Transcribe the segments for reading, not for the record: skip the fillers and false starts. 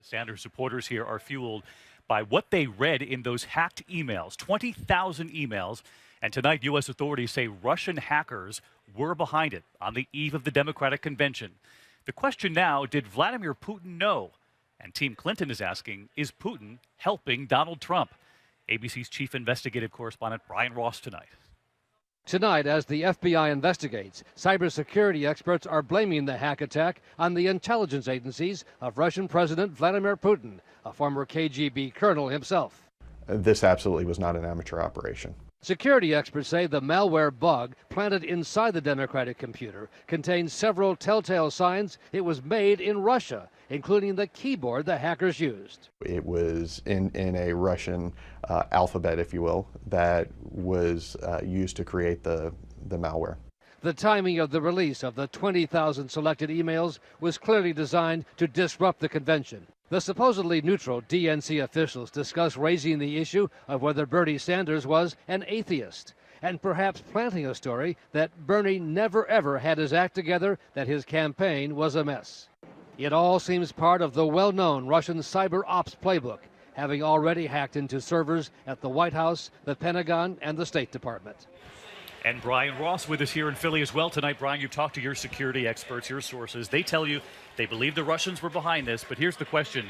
Sanders supporters here are fueled by what they read in those hacked emails, 20,000 emails. And tonight, U.S. authorities say Russian hackers were behind it on the eve of the Democratic convention. The question now, did Vladimir Putin know? And Team Clinton is asking, is Putin helping Donald Trump? ABC's chief investigative correspondent Brian Ross tonight. Tonight, as the FBI investigates, cybersecurity experts are blaming the hack attack on the intelligence agencies of Russian President Vladimir Putin, a former KGB colonel himself. This absolutely was not an amateur operation. Security experts say the malware bug planted inside the Democratic computer contains several telltale signs it was made in Russia, including the keyboard the hackers used. It was in a Russian alphabet, if you will, that was used to create the malware. The timing of the release of the 20,000 selected emails was clearly designed to disrupt the convention. The supposedly neutral DNC officials discussed raising the issue of whether Bernie Sanders was an atheist, and perhaps planting a story that Bernie never ever had his act together, that his campaign was a mess. It all seems part of the well-known Russian cyber ops playbook, having already hacked into servers at the White House, the Pentagon, and the State Department. And Brian Ross with us here in Philly as well tonight. Brian, you've talked to your security experts, your sources. They tell you they believe the Russians were behind this, but here's the question.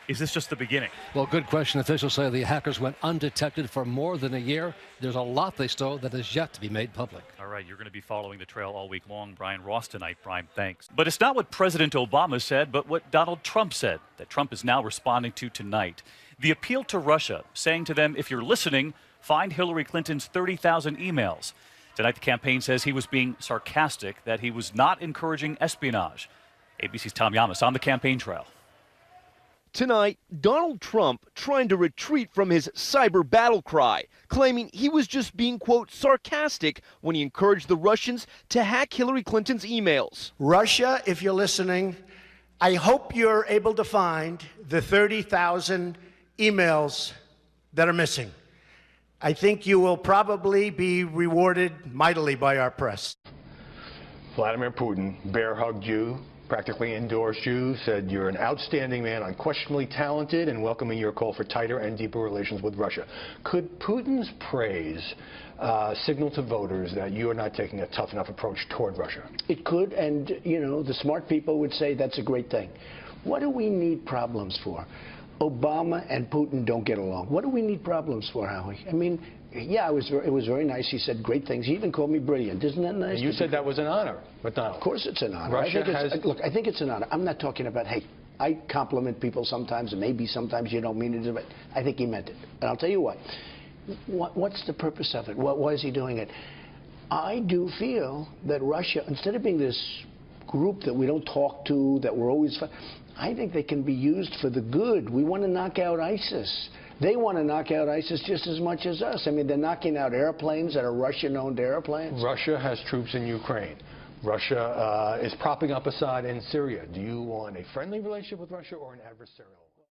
Is this just the beginning? Well, good question. Officials say the hackers went undetected for more than a year. There's a lot they stole that is yet to be made public. All right, you're going to be following the trail all week long. Brian Ross tonight. Brian, thanks. But it's not what President Obama said, but what Donald Trump said, that Trump is now responding to tonight. The appeal to Russia, saying to them, if you're listening, find Hillary Clinton's 30,000 emails. Tonight, the campaign says he was being sarcastic, that he was not encouraging espionage. ABC's Tom Yamas on the campaign trail. Tonight, Donald Trump trying to retreat from his cyber battle cry, claiming he was just being, quote, sarcastic when he encouraged the Russians to hack Hillary Clinton's emails. Russia, if you're listening, I hope you're able to find the 30,000 emails that are missing. I think you will probably be rewarded mightily by our press. Vladimir Putin bear hugged you, practically endorsed you, said you're an outstanding man, unquestionably talented, and welcoming your call for tighter and deeper relations with Russia. Could Putin's praise signal to voters that you are not taking a tough enough approach toward Russia? It could, and, you know, the smart people would say that's a great thing. What do we need problems for? Obama and Putin don't get along. What do we need problems for, Howie? I mean, yeah, it was very nice. He said great things. He even called me brilliant. Isn't that nice? And you said that was an honor, McDonald. Of course it's an honor. Look, I think it's an honor. I'm not talking about, hey, I compliment people sometimes, and maybe sometimes you don't mean it, but I think he meant it. And I'll tell you what. What's the purpose of it? Why is he doing it? I do feel that Russia, instead of being this group that we don't talk to, that we're always... I think they can be used for the good. We want to knock out ISIS. They want to knock out ISIS just as much as us. I mean, they're knocking out airplanes that are Russian-owned airplanes. Russia has troops in Ukraine. Russia is propping up Assad in Syria. Do you want a friendly relationship with Russia or an adversarial?